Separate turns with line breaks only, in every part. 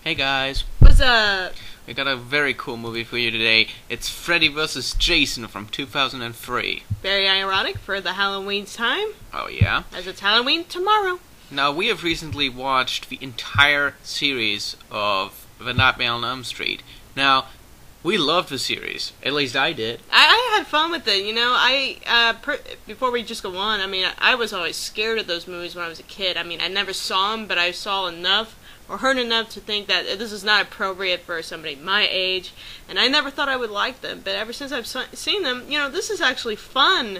Hey guys,
What's up?
we got a very cool movie for you today. It's Freddy vs. Jason from 2003.
Very ironic for the Halloween time,
Oh yeah?
as it's Halloween tomorrow.
Now we have recently watched the entire series of The Nightmare on Elm Street. Now, we loved the series. At least I did.
I had fun with it, before we just go on, I was always scared of those movies when I was a kid. I never saw them, but I saw enough or heard enough to think that this is not appropriate for somebody my age, and I never thought I would like them, but ever since I've seen them, this is actually fun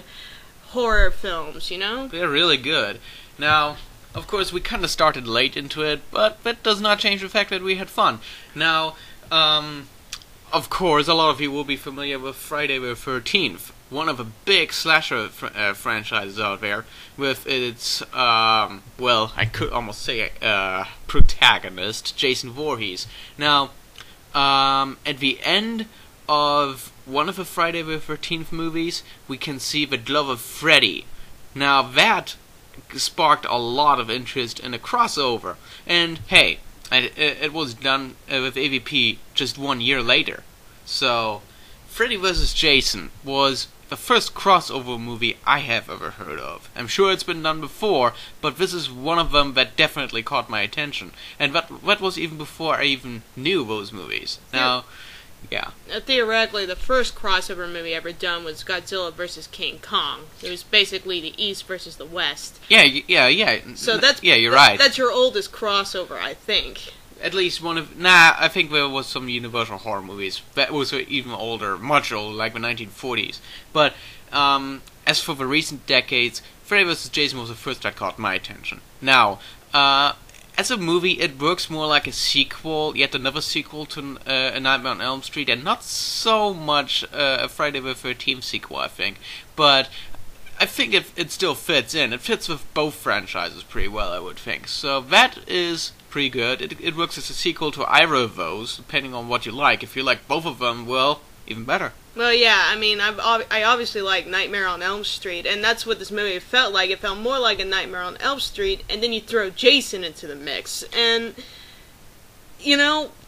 horror films,
They're really good. Now, of course, we kind of started late into it, but that does not change the fact that we had fun. Now, of course, a lot of you will be familiar with Friday the 13th, one of the big slasher franchises out there, with its, I could almost say, protagonist, Jason Voorhees. Now, at the end of one of the Friday the 13th movies, we can see the glove of Freddy. Now, that sparked a lot of interest in a crossover, and hey, it was done with AVP just 1 year later. So, Freddy vs. Jason was the first crossover movie I have ever heard of. I'm sure it's been done before, but this is one of them that definitely caught my attention. And that was even before I even knew those movies. Now, yeah.
Theoretically, the first crossover movie ever done was Godzilla vs. King Kong. It was basically the East versus the West.
Yeah.
So
you're right.
That's your oldest crossover, I think.
At least one of... I think there was some Universal horror movies that was even older, much older, like the 1940s. But, as for the recent decades, Freddy vs. Jason was the first that caught my attention. Now, as a movie, it works more like a sequel, yet another sequel to A Nightmare on Elm Street, and not so much a Friday the 13th sequel, I think. But I think it still fits in. It fits with both franchises pretty well, I would think. So that is pretty good. It works as a sequel to either of those, depending on what you like. If you like both of them, well, even better.
Well, yeah, I obviously like Nightmare on Elm Street, and that's what this movie felt like. It felt more like a Nightmare on Elm Street, and then you throw Jason into the mix. And,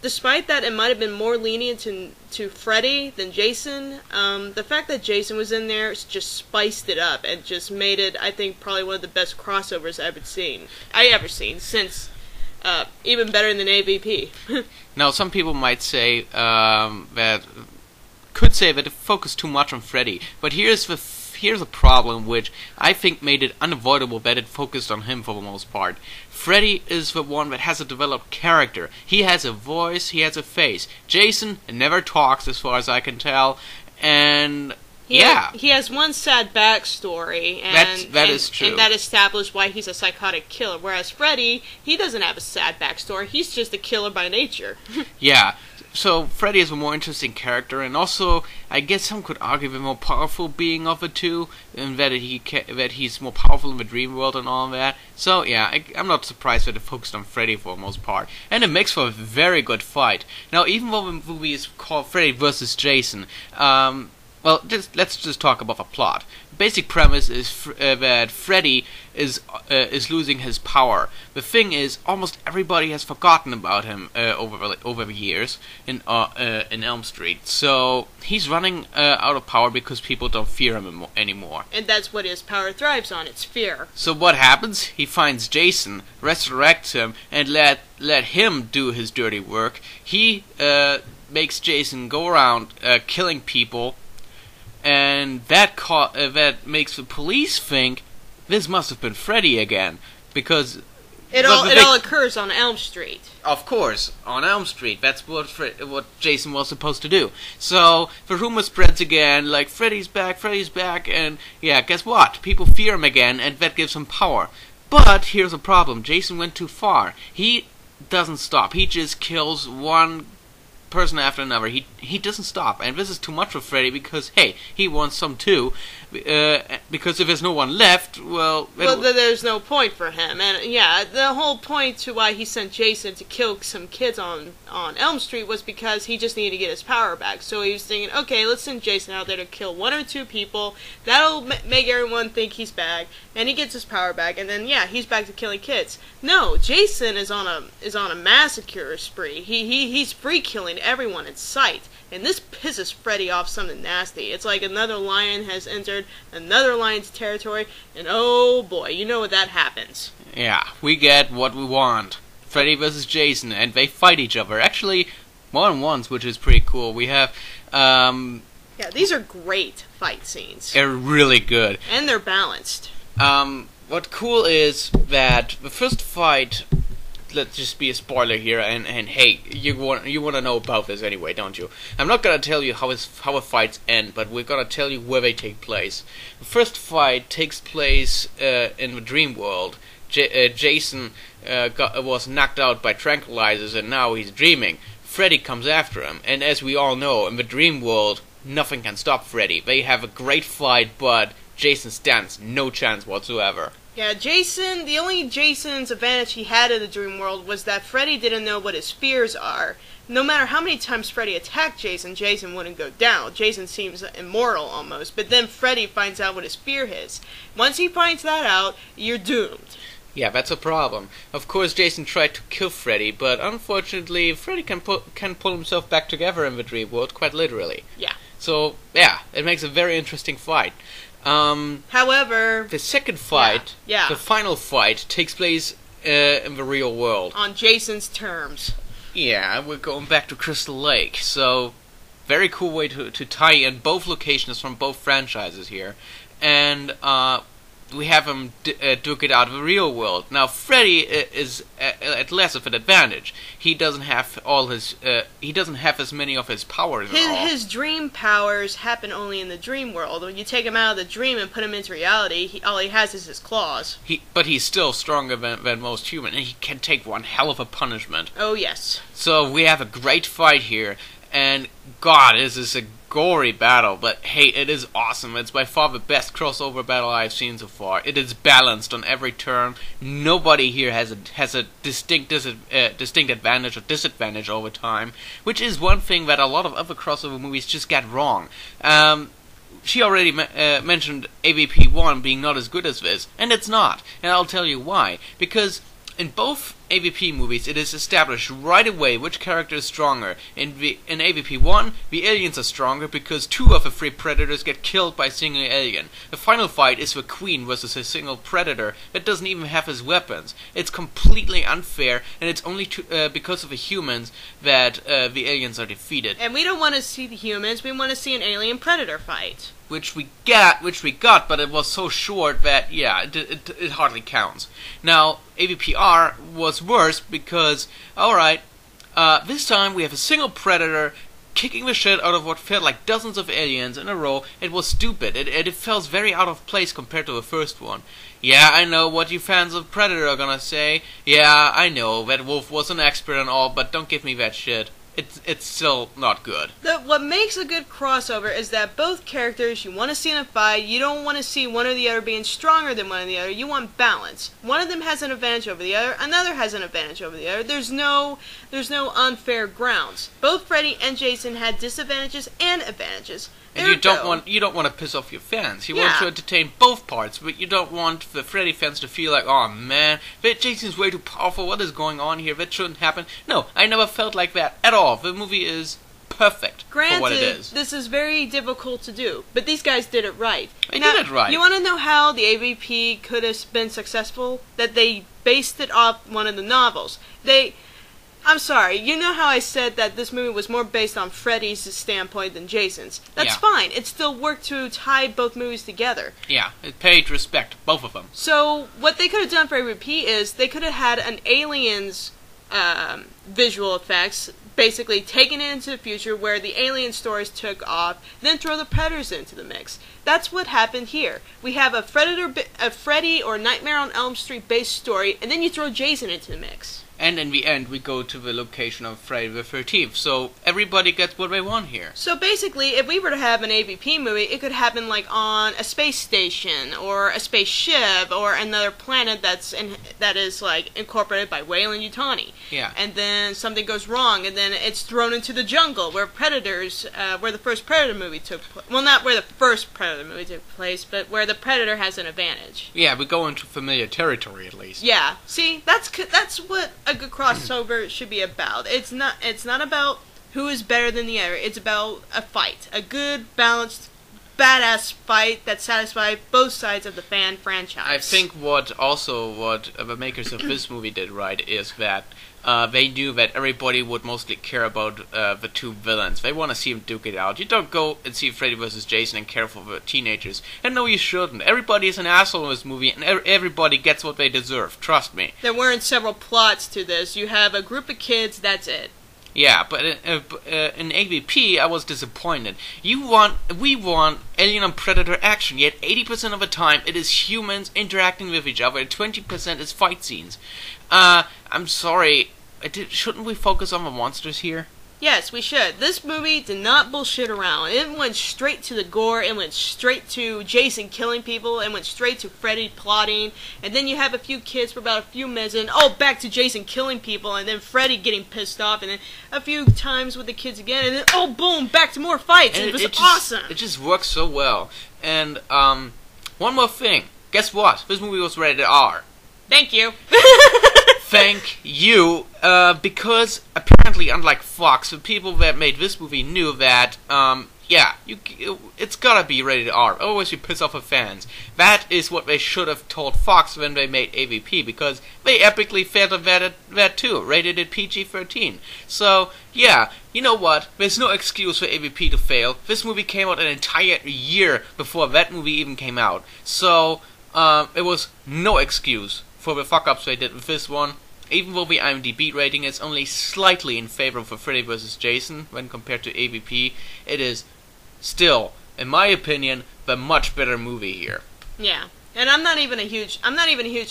despite that, it might have been more lenient to Freddy than Jason. The fact that Jason was in there just spiced it up and just made it, I think, probably one of the best crossovers I ever seen since, even better than AVP.
Now, some people might say could say that it focused too much on Freddy, but here's a problem which I think made it unavoidable that it focused on him for the most part. Freddy is the one that has a developed character. He has a voice, he has a face. Jason never talks as far as I can tell, and he has
one sad backstory, and
that is true.
And that established why he's a psychotic killer. Whereas Freddy, he doesn't have a sad backstory. He's just a killer by nature.
Yeah. So Freddy is a more interesting character, and also I guess some could argue the more powerful being of the two, and that he's more powerful in the dream world and all that. So yeah, I'm not surprised that it focused on Freddy for the most part, and it makes for a very good fight. Now, even though the movie is called Freddy vs. Jason, let's just talk about the plot. The basic premise is that Freddy is losing his power. The thing is, almost everybody has forgotten about him over the years in Elm Street. So he's running out of power because people don't fear him anymore.
And that's what his power thrives on. It's fear.
So what happens? He finds Jason, resurrects him, and let him do his dirty work. He makes Jason go around killing people. And that makes the police think this must have been Freddy again, because
it all occurs on Elm Street.
Of course, on Elm Street. That's what Jason was supposed to do. So the rumor spreads again, like Freddy's back, and yeah, guess what? People fear him again, and that gives him power. But here's a problem: Jason went too far. He doesn't stop. He just kills one person after another. He doesn't stop, and this is too much for Freddy because hey, he wants some too. Because if there's no one left, well,
then there's no point for him. And yeah, the whole point to why he sent Jason to kill some kids on Elm Street was because he just needed to get his power back. So he was thinking, okay, let's send Jason out there to kill 1 or 2 people. That'll make everyone think he's back, and he gets his power back, and then yeah, he's back to killing kids. No, Jason is on a massacre spree. He's free killing everyone in sight. And this pisses Freddy off something nasty. It's like another lion has entered another lion's territory, and oh boy, you know what that happens.
Yeah, we get what we want. Freddy versus Jason, and they fight each other. Actually, more than once, which is pretty cool. We have,
yeah, these are great fight scenes.
They're really good.
And they're balanced.
What cool is that the first fight... Let's just be a spoiler here, and hey, you want to know about this anyway, don't you? I'm not gonna tell you how the fights end, but we're gonna tell you where they take place. The first fight takes place in the dream world. Jason was knocked out by tranquilizers, and now he's dreaming. Freddy comes after him, and as we all know, in the dream world, nothing can stop Freddy. They have a great fight, but Jason stands no chance whatsoever.
Yeah, the only Jason's advantage he had in the dream world was that Freddy didn't know what his fears are. No matter how many times Freddy attacked Jason, Jason wouldn't go down. Jason seems immortal almost, but then Freddy finds out what his fear is. Once he finds that out, you're doomed.
Yeah, that's a problem. Of course, Jason tried to kill Freddy, but unfortunately, Freddy can pull himself back together in the dream world, quite literally.
Yeah.
So, yeah, it makes a very interesting fight.
However,
the second fight, the final fight, takes place in the real world.
On Jason's terms.
Yeah, we're going back to Crystal Lake, so very cool way to tie in both locations from both franchises here. And we have him duke it out of the real world. Now, Freddy is at less of an advantage. He doesn't have he doesn't have as many of his powers at all.
His dream powers happen only in the dream world. When you take him out of the dream and put him into reality, all he has is his claws.
But he's still stronger than most human, and he can take one hell of a punishment.
Oh, yes.
So we have a great fight here, and God, this is a gory battle, but hey, it is awesome. It's by far the best crossover battle I've seen so far. It is balanced on every turn. Nobody here has a distinct advantage or disadvantage over time, which is one thing that a lot of other crossover movies just get wrong. She already mentioned AVP 1 being not as good as this, and it's not. And I'll tell you why. Because in both AVP movies, it is established right away which character is stronger. In AVP 1, the aliens are stronger because 2 of the 3 predators get killed by a single alien. The final fight is the Queen versus a single predator that doesn't even have his weapons. It's completely unfair, and it's only because of the humans that the aliens are defeated.
And we don't want to see the humans, we want to see an alien-predator fight.
Which we got, but it was so short that, yeah, it hardly counts. Now, AVPR was worse because, alright, this time we have a single predator kicking the shit out of what felt like dozens of aliens in a row. It was stupid. It felt very out of place compared to the first one. Yeah, I know what you fans of Predator are gonna say. Yeah, I know that Wolf was an expert and all, but don't give me that shit. It's still not good.
What makes a good crossover is that both characters you want to see in a fight, you don't want to see one or the other being stronger than one or the other, you want balance. One of them has an advantage over the other, another has an advantage over the other. There's no unfair grounds. Both Freddy and Jason had disadvantages and advantages.
And you don't want to piss off your fans. You want to entertain both parts, but you don't want the Freddy fans to feel like, oh man, that Jason's way too powerful. What is going on here? That shouldn't happen. No, I never felt like that at all. The movie is perfect for what it is.
This is very difficult to do, but these guys did it right.
They did it right.
You want to know how the AVP could have been successful? That they based it off one of the novels. I'm sorry, you know how I said that this movie was more based on Freddy's standpoint than Jason's? That's fine. It still worked to tie both movies together.
Yeah, it paid respect, both of them.
So, what they could have done for AVP is, they could have had an alien's visual effects, basically taken it into the future where the alien stories took off, then throw the Predators into the mix. That's what happened here. We have a Freddy or Nightmare on Elm Street based story, and then you throw Jason into the mix.
And in the end, we go to the location of Friday the 13th. So everybody gets what they want here.
So basically, if we were to have an AVP movie, it could happen like on a space station or a spaceship or another planet that is like incorporated by Weyland-Yutani.
Yeah.
And then something goes wrong, and then it's thrown into the jungle where predators, where the first Predator movie took place. Well, not where the first Predator movie took place, but where the Predator has an advantage.
Yeah, we go into familiar territory at least.
Yeah. See, that's what a good crossover should be about. It's not about who is better than the other. It's about a fight, a good, balanced, badass fight that satisfies both sides of the fan franchise.
I think what the makers of this movie did right is that they knew that everybody would mostly care about the two villains. They want to see them duke it out. You don't go and see Freddy vs. Jason and care for the teenagers. And no, you shouldn't. Everybody is an asshole in this movie, and everybody gets what they deserve. Trust me.
There weren't several plots to this. You have a group of kids, that's it.
Yeah, but in AVP, I was disappointed. We want Alien and Predator action, yet 80% of the time it is humans interacting with each other, and 20% is fight scenes. I'm sorry, shouldn't we focus on the monsters here?
Yes, we should. This movie did not bullshit around. It went straight to the gore. It went straight to Jason killing people. It went straight to Freddy plotting. And then you have a few kids for about a few minutes, and back to Jason killing people, and then Freddy getting pissed off, and then a few times with the kids again, and then boom, back to more fights. And it was awesome.
It just works so well. And one more thing. Guess what? This movie was rated R.
Thank you.
Thank you, because apparently, unlike Fox, the people that made this movie knew that, it's gotta be rated R. Otherwise, you piss off the fans. That is what they should have told Fox when they made AVP, because they epically failed at that too, rated it PG-13. So, yeah, you know what? There's no excuse for AVP to fail. This movie came out an entire year before that movie even came out. So, it was no excuse for the fuck-ups they did with this one. Even though the IMDb rating is only slightly in favor of Freddy vs. Jason when compared to AVP, it is still, in my opinion, the much better movie here.
Yeah, and I'm not even a huge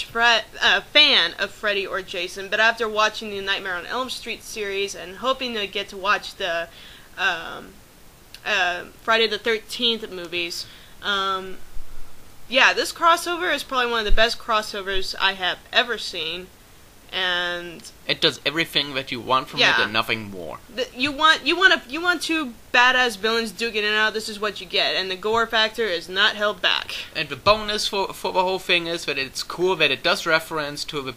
fan of Freddy or Jason, but after watching the Nightmare on Elm Street series and hoping to get to watch the Friday the 13th movies, this crossover is probably one of the best crossovers I have ever seen. And
it does everything that you want from it and nothing more.
You want two badass villains duking it out. This is what you get, and the gore factor is not held back.
And the bonus for the whole thing is that it's cool that it does reference to the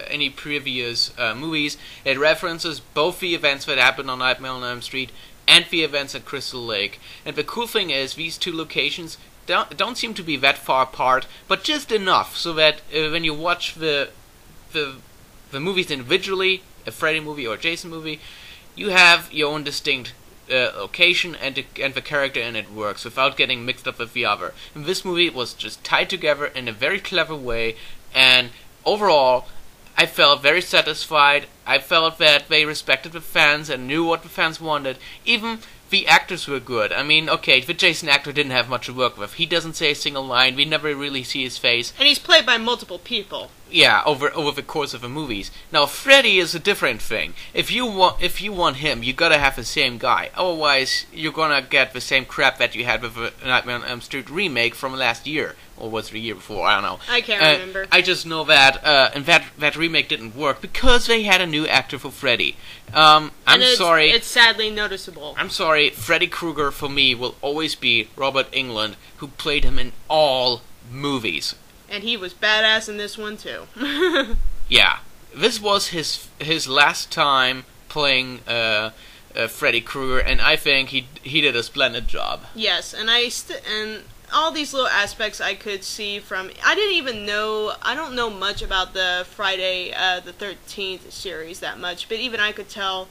any previous movies. It references both the events that happened on Nightmare on Elm Street and the events at Crystal Lake. And the cool thing is these two locations don't seem to be that far apart, but just enough so that when you watch the movies individually, a Freddy movie or a Jason movie, you have your own distinct location and the character in it works without getting mixed up with the other. And this movie was just tied together in a very clever way, and overall, I felt very satisfied. I felt that they respected the fans and knew what the fans wanted. Even the actors were good. I mean, okay, the Jason actor didn't have much to work with. He doesn't say a single line. We never really see his face.
And he's played by multiple people.
Yeah, over the course of the movies. Now, Freddy is a different thing. If you want him, you gotta have the same guy. Otherwise, you're gonna get the same crap that you had with the Nightmare on Elm Street remake from last year. Or was it the year before? I don't know.
I can't remember.
I just know that and that remake didn't work because they had a new actor for Freddy. I'm sorry.
It's sadly noticeable.
I'm sorry. Freddy Krueger for me will always be Robert Englund, who played him in all movies.
And he was badass in this one too.
Yeah, this was his last time playing Freddy Krueger, and I think he did a splendid job.
Yes, and and all these little aspects I could see from. I don't know much about the Friday the 13th series that much, but even I could tell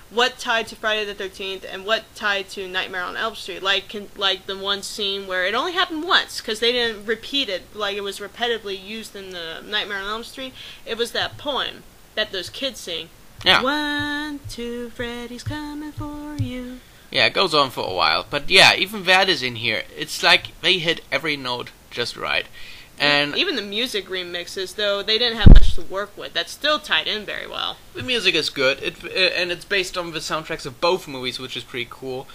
what tied to Friday the 13th and what tied to Nightmare on Elm Street, like the one scene where it only happened once because they didn't repeat it, like it was repetitively used in the Nightmare on Elm Street. It was that poem that those kids sing.
Yeah.
1, 2, Freddy's coming for you.
Yeah, it goes on for a while, but yeah, even that is in here. It's like they hit every note just right. And
even the music remixes, though they didn't have much to work with, that still tied in very well.
the music is good, and it's based on the soundtracks of both movies, which is pretty cool.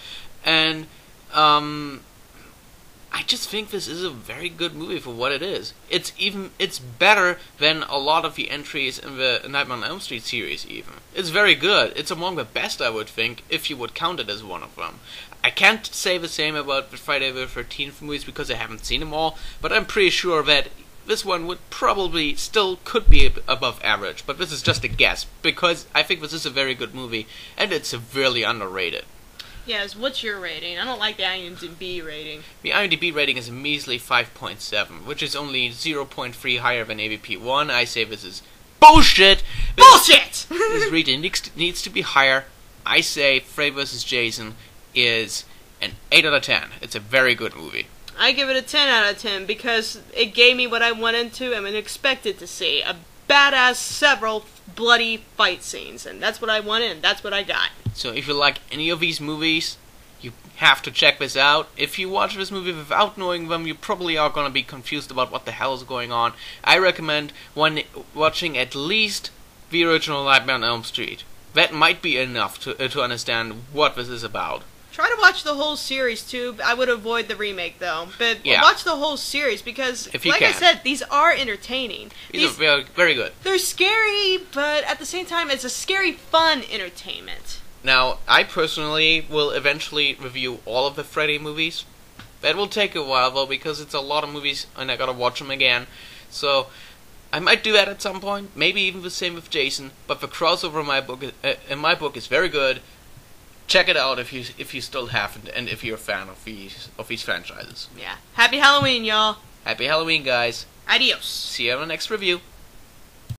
And I just think this is a very good movie for what it is. It's better than a lot of the entries in the Nightmare on Elm Street series even. It's very good. It's among the best, I would think, if you would count it as one of them. I can't say the same about the Friday the 13th movies because I haven't seen them all, but I'm pretty sure that this one would probably still could be above average, but this is just a guess, because I think this is a very good movie, and it's severely underrated.
Yes, what's your rating? I don't like the IMDb rating.
The IMDb rating is a measly 5.7, which is only 0.3 higher than AVP1. I say this is bullshit!
Bullshit!
This rating needs to be higher. I say Freddy vs. Jason is an 8 out of 10. It's a very good movie.
I give it a 10 out of 10 because it gave me what I went into and expected to see. A badass, several bloody fight scenes. And that's what I wanted, and that's what I got.
So if you like any of these movies, you have to check this out. If you watch this movie without knowing them, you probably are going to be confused about what the hell is going on. I recommend watching at least the original Nightmare on Elm Street. That might be enough to understand what this is about.
Try to watch the whole series, too. I would avoid the remake, though. But
yeah.
Watch the whole series, because, like I said, these are entertaining.
These are very, very good.
They're scary, but at the same time, it's a scary, fun entertainment.
Now, I personally will eventually review all of the Freddy movies. That will take a while, though, because it's a lot of movies, and I gotta watch them again. So, I might do that at some point. Maybe even the same with Jason. But the crossover in my book is very good. Check it out if you still haven't, and if you're a fan of these franchises.
Yeah. Happy Halloween, y'all.
Happy Halloween, guys.
Adios.
See you on the next review.